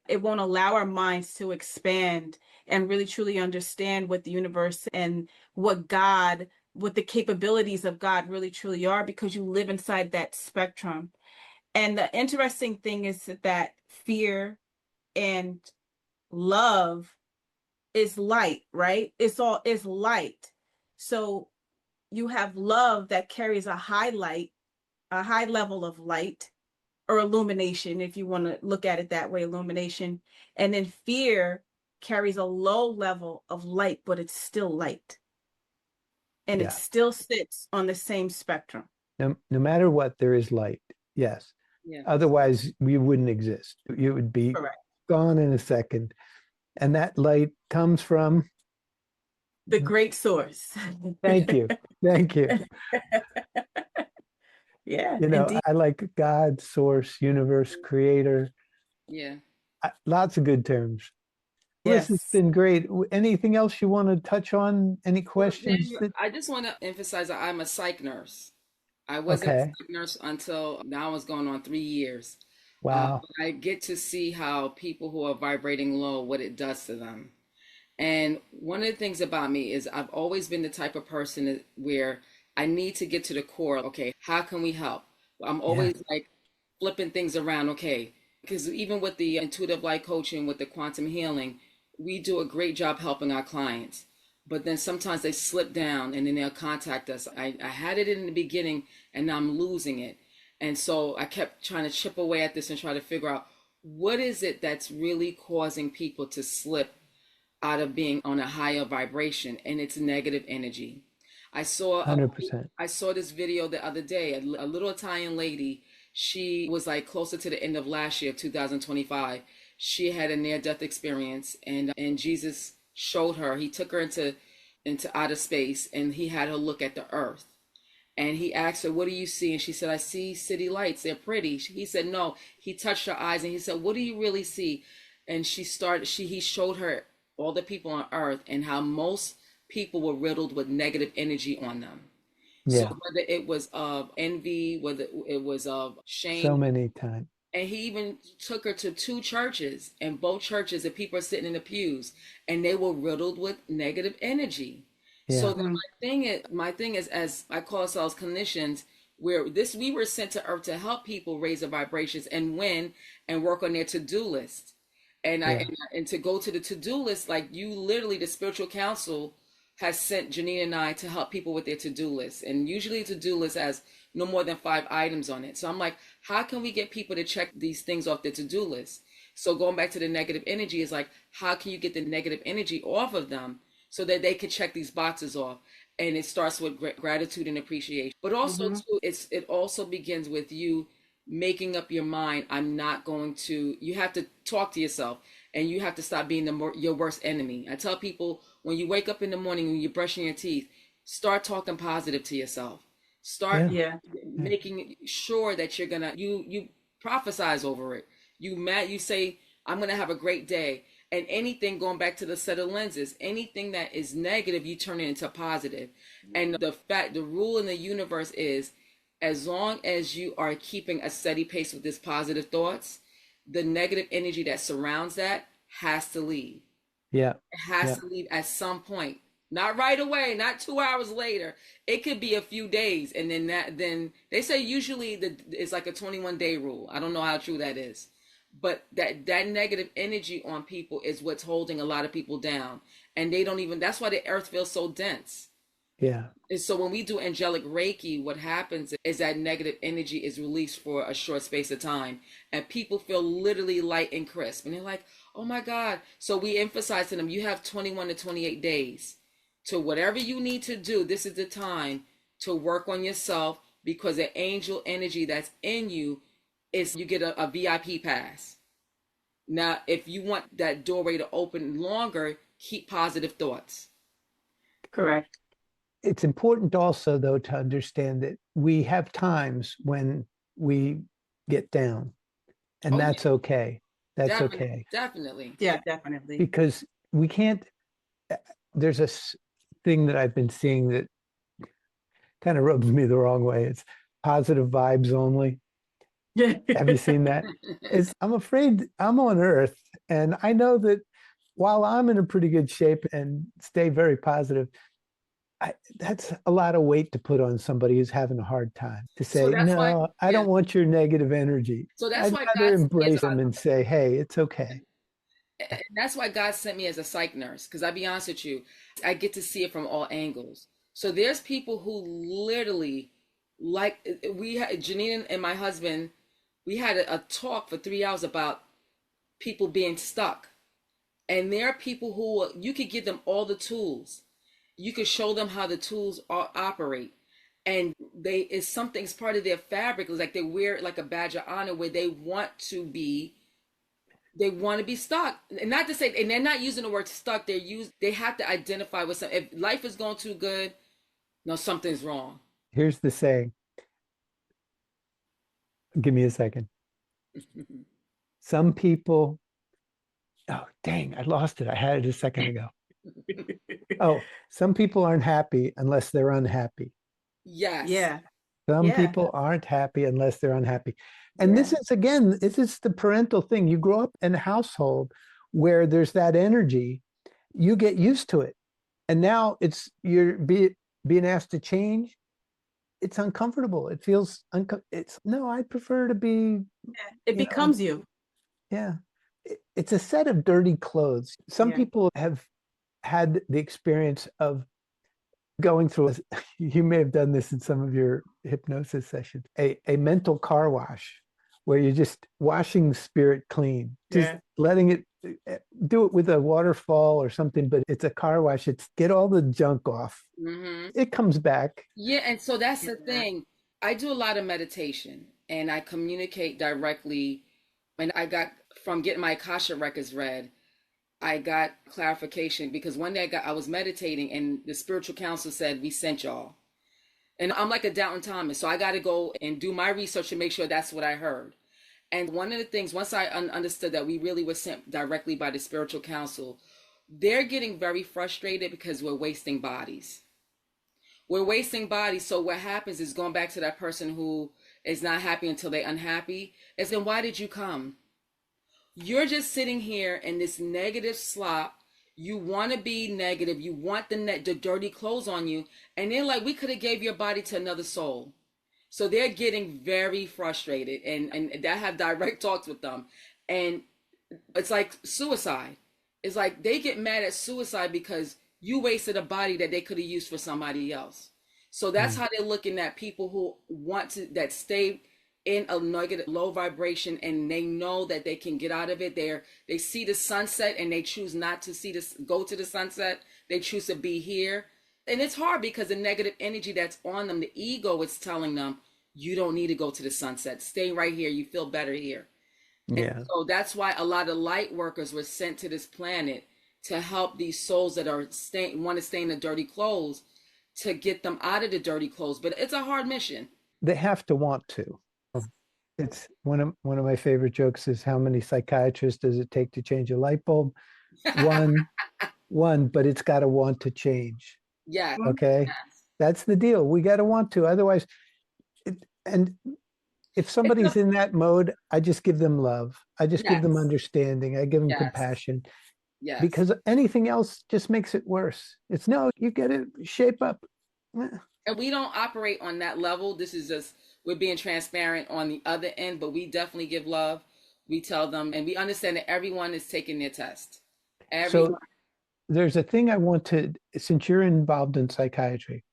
it won't allow our minds to expand and really truly understand what the universe and what the capabilities of God really truly are, because you live inside that spectrum. And the interesting thing is that fear and love is light, right? It's light. So you have love that carries a high level of light, or illumination, if you want to look at it that way, illumination. And then fear carries a low level of light, but it's still light. And it still sits on the same spectrum. No matter what, there is light. Yes. Otherwise, we wouldn't exist. You would be gone in a second. And that light comes from the great source. Thank you. Yeah. Indeed. I like God, source, universe, creator. Yeah. Lots of good terms. Yes. This has been great. Anything else you want to touch on? Any questions? I just want to emphasize that I'm a psych nurse. I wasn't a psych nurse until now. It's going on 3 years. Wow. I get to see how people who are vibrating low, what it does to them. And one of the things about me is I've always been the type of person where I need to get to the core. Okay, how can we help? I'm always like flipping things around. Okay, because even with the intuitive light coaching, with the quantum healing, we do a great job helping our clients. But then sometimes they slip down and then they'll contact us. I had it in the beginning and now I'm losing it. And so I kept trying to chip away at this and try to figure out what is it that's really causing people to slip out of being on a higher vibration? And it's negative energy. I saw 100%. I saw this video the other day, a little Italian lady. She was like closer to the end of last year of 2025. She had a near-death experience, and Jesus showed her. He took her into outer space, and he had her look at the earth. And he asked her, "What do you see?" And she said, "I see city lights. They're pretty." He said, "No." He touched her eyes and he said, "What do you really see?" And he showed her all the people on earth and how most people were riddled with negative energy on them. So Yeah. whether it was of envy, whether it was of shame. So many times. And he even took her to 2 churches, and both churches, the people are sitting in the pews, and they were riddled with negative energy. Yeah. So then my thing is, as I call ourselves clinicians, we were sent to earth to help people raise their vibrations and win and work on their to-do list. And and to go to the to-do list, like you literally, the spiritual council has sent Janine and I to help people with their to-do list. And usually the to-do list has no more than 5 items on it. So I'm like, how can we get people to check these things off their to-do list? So going back to the negative energy is like, how can you get the negative energy off of them so that they can check these boxes off? And it starts with gratitude and appreciation. But also too, it also begins with you making up your mind. You have to talk to yourself, and you have to stop being your worst enemy. I tell people, when you wake up in the morning, when you're brushing your teeth, start talking positive to yourself. Start making sure that you're gonna you prophesize over it. You say, "I'm gonna have a great day." And anything, going back to the set of lenses, anything that is negative, you turn it into positive. And the rule in the universe is, as long as you are keeping a steady pace with this positive thoughts, the negative energy that surrounds that has to leave. Yeah. It has to leave at some point. Not right away, not 2 hours later. It could be a few days. And then they say usually it's like a 21-day rule. I don't know how true that is. But that negative energy on people is what's holding a lot of people down. And that's why the earth feels so dense. Yeah. And so when we do angelic Reiki, what happens is that negative energy is released for a short space of time, and people feel literally light and crisp. And they're like, "Oh my God." So we emphasize to them, you have 21 to 28 days to whatever you need to do. This is the time to work on yourself, because the angel energy that's in you you get a VIP pass. Now, if you want that doorway to open longer, keep positive thoughts. Correct. It's important also, though, to understand that we have times when we get down, and that's okay. That's okay. Definitely. Yeah, definitely. Because we can't, there's a thing that I've been seeing that kind of rubs me the wrong way. It's positive vibes only. Yeah. Have you seen that? I'm afraid I'm on Earth, and I know that while I'm in a pretty good shape and stay very positive, that's a lot of weight to put on somebody who's having a hard time, to say, "No, I don't want your negative energy." So that's why I'd rather embrace them and say, "Hey, it's okay." And that's why God sent me as a psych nurse, because I'll be honest with you, I get to see it from all angles. So there's people who literally, like, Janine and my husband, we had a talk for 3 hours about people being stuck. And there are people who you could give them all the tools. You could show them how the tools operate. And it's part of their fabric. It's like they wear it like a badge of honor, where they want to be stuck. And not to say, and they're not using the word stuck, they have to identify with something. If life is going too good, no, something's wrong. Here's the saying. Give me a second. Some people, oh, dang, I lost it. I had it a second ago. Oh, some people aren't happy unless they're unhappy. Yes. Yeah. Some people aren't happy unless they're unhappy. And this is the parental thing. You grow up in a household where there's that energy, you get used to it. And now you're being asked to change. It's uncomfortable. It feels no, I prefer to be. It becomes you. Yeah. It's a set of dirty clothes. Some people have had the experience of going through, you may have done this in some of your hypnosis sessions, a mental car wash, where you're just washing the spirit clean, just Yeah. letting it, do it with a waterfall or something, but it's a car wash. It's get all the junk off. Mm-hmm. It comes back. Yeah, and so that's the thing. I do a lot of meditation and I communicate directly. And I got, from getting my Akasha records read, I got clarification because one day I was meditating and the spiritual council said, we sent y'all. And I'm like a Downton Thomas, so I got to go and do my research and make sure that's what I heard. And one of the things, once I understood that we really were sent directly by the spiritual council, they're getting very frustrated because we're wasting bodies. We're wasting bodies. So what happens is, going back to that person who is not happy until they're unhappy, is then why did you come? You're just sitting here in this negative slop. You want to be negative. You want the dirty clothes on you. And they're like, we could have gave your body to another soul. So they're getting very frustrated. And I have direct talks with them. And it's like suicide. It's like they get mad at suicide because you wasted a body that they could have used for somebody else. So that's how they're looking at people who want to, that stay in a negative, low vibration, and they know that they can get out of it. They see the sunset and they choose not to see this, go to the sunset. They choose to be here. And it's hard because the negative energy that's on them, the ego is telling them, you don't need to go to the sunset. Stay right here. You feel better here. Yeah. And so that's why a lot of light workers were sent to this planet to help these souls that are want to stay in the dirty clothes, to get them out of the dirty clothes. But it's a hard mission. They have to want to. It's one of my favorite jokes is, how many psychiatrists does it take to change a light bulb? One, but it's got to want to change. Yeah. Okay. Yes. That's the deal. We got to want to. Otherwise, and if somebody's in that mode, I just give them love. I just give them understanding. I give them compassion. Yes. Because anything else just makes it worse. It's no, you get it, shape up. And we don't operate on that level. This is just, we're being transparent on the other end, but we definitely give love. We tell them, and we understand that everyone is taking their test. Everyone. So there's a thing I want to, since you're involved in psychiatry,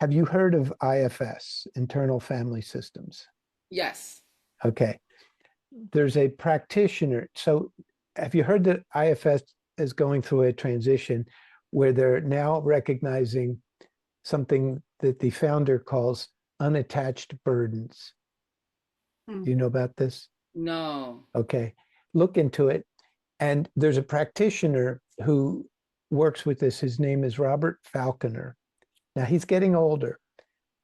have you heard of IFS, internal family systems? Yes. Okay. There's a practitioner. So have you heard that IFS is going through a transition where they're now recognizing something that the founder calls unattached burdens? Do you know about this? No. Okay. Look into it. And there's a practitioner who works with this. His name is Robert Falconer. Now, he's getting older.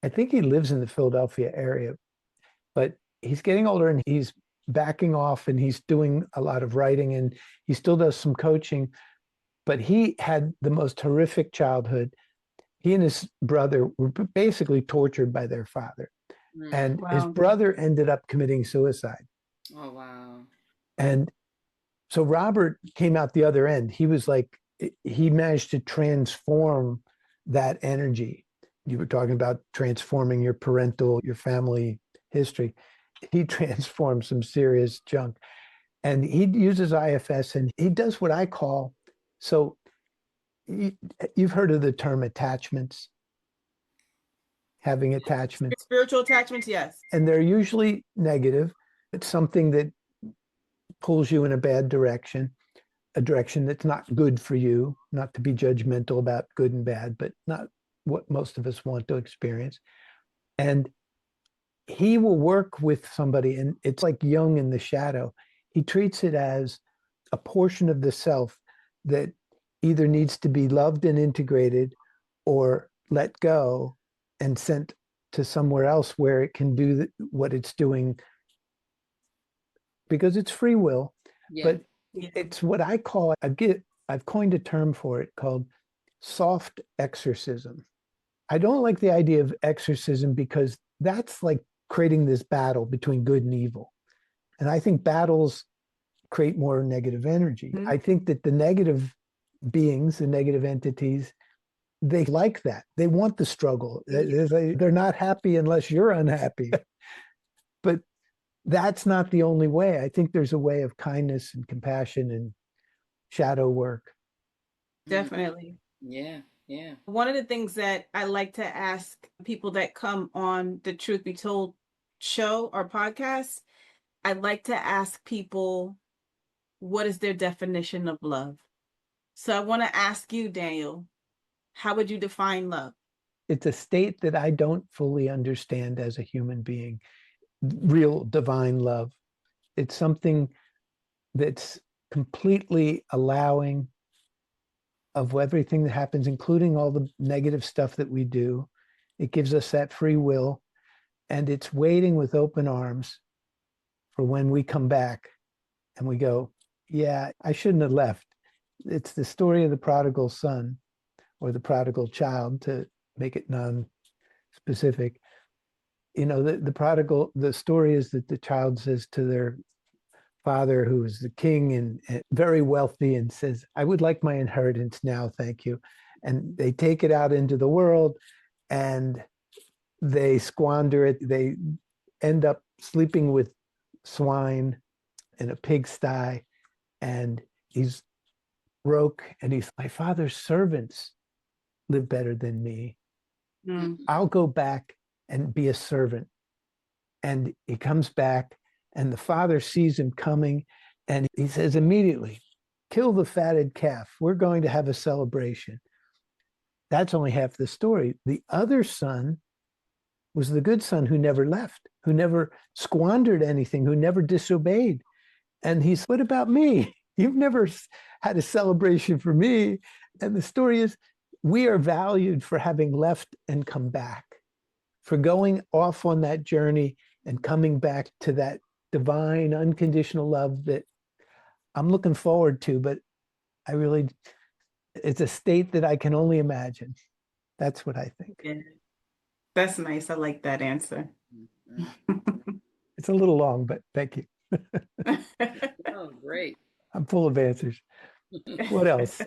I think he lives in the Philadelphia area, but he's getting older and he's backing off and he's doing a lot of writing and he still does some coaching, but he had the most horrific childhood. He and his brother were basically tortured by their father. And his brother ended up committing suicide. Oh, wow. And so Robert came out the other end. He was like, he managed to transform that energy. You were talking about transforming your family history. He transformed some serious junk. And he uses IFS and he does what I call, so you've heard of the term attachments, having attachments. Spiritual attachments, yes. And they're usually negative. It's something that pulls you in a bad direction, a direction that's not good for you, not to be judgmental about good and bad, but not what most of us want to experience. And he will work with somebody, and it's like Jung in the shadow. He treats it as a portion of the self that either needs to be loved and integrated or let go and sent to somewhere else where it can do what it's doing, because it's free will. But it's what I call, I've coined a term for it called soft exorcism. I don't like the idea of exorcism because that's like creating this battle between good and evil. And I think battles create more negative energy. Mm-hmm. I think that the negative beings, the negative entities, they like that. They want the struggle. They're not happy unless you're unhappy. But that's not the only way. I think there's a way of kindness and compassion and shadow work. Definitely. Yeah. Yeah. One of the things that I like to ask people that come on the Truth Be Told show or podcast, I like to ask people, what is their definition of love? So I want to ask you, Daniel, how would you define love? It's a state that I don't fully understand as a human being, real divine love. It's something that's completely allowing of everything that happens, including all the negative stuff that we do. It gives us that free will, and it's waiting with open arms for when we come back and we go, yeah, I shouldn't have left. It's the story of the prodigal son or the prodigal child, to make it non-specific. You know, the story is that the child says to their father, who is the king and very wealthy, and says, I would like my inheritance now, thank you. And they take it out into the world and they squander it. They end up sleeping with swine in a pigsty, and he's broke, and he's, my father's servants live better than me. I'll go back and be a servant. And he comes back, and the father sees him coming, and he says immediately, kill the fatted calf. We're going to have a celebration. That's only half the story. The other son was the good son who never left, who never squandered anything, who never disobeyed. And he's, what about me? You've never had a celebration for me. And the story is, we are valued for having left and come back, for going off on that journey and coming back to that divine, unconditional love that I'm looking forward to. But I really, it's a state that I can only imagine. That's what I think. Yeah. That's nice. I like that answer. It's a little long, but thank you. Oh, great. I'm full of answers. What else?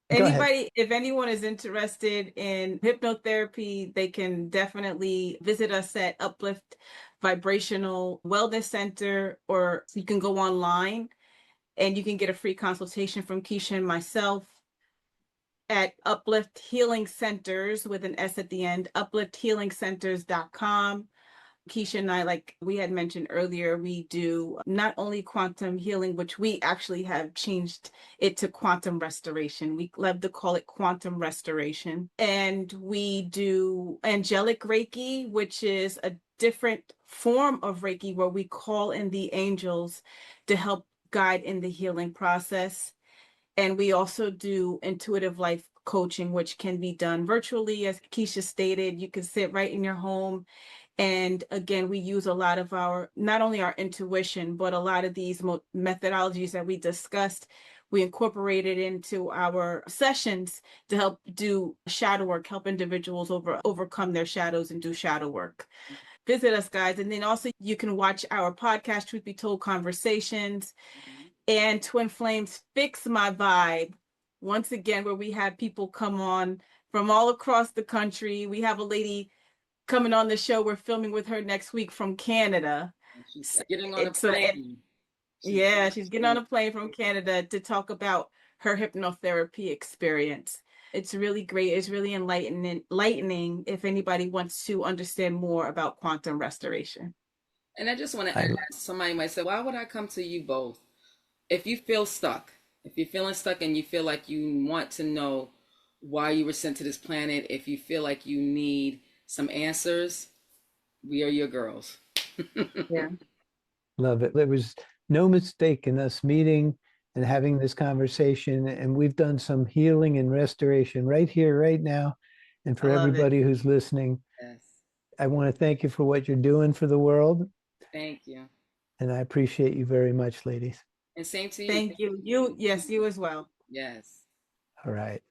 Anybody, if anyone is interested in hypnotherapy, they can definitely visit us at Uplift Vibrational Wellness Center, or you can go online and you can get a free consultation from Keisha and myself at Uplift Healing Centers with an S at the end, uplifthealingcenters.com. Keisha and I, like we had mentioned earlier, we do not only quantum healing, which we actually have changed it to quantum restoration. We love to call it quantum restoration. And we do angelic Reiki, which is a different form of Reiki where we call in the angels to help guide in the healing process. And we also do intuitive life coaching, which can be done virtually. As Keisha stated, you can sit right in your home. And again, we use a lot of our, not only our intuition, but a lot of these methodologies that we discussed, we incorporated into our sessions to help do shadow work, help individuals overcome their shadows and do shadow work. Visit us, guys. And then also you can watch our podcast, Truth Be Told Conversations, and Twin Flames Fix My Vibe. Once again, where we have people come on from all across the country. We have a lady coming on the show. We're filming with her next week from Canada. She's getting on a plane. She's getting on a plane from Canada to talk about her hypnotherapy experience. It's really great. It's really enlightening if anybody wants to understand more about quantum restoration. And I just want to ask, somebody might say, why would I come to you both? If you feel stuck, if you're feeling stuck and you feel like you want to know why you were sent to this planet, if you feel like you need some answers, we are your girls. Yeah. Love it. There was no mistake in us meeting and having this conversation. And we've done some healing and restoration right here, right now. And for everybody who's listening, yes, I want to thank you for what you're doing for the world. Thank you. And I appreciate you very much, ladies. And same to you. Thank you. You as well. Yes. All right.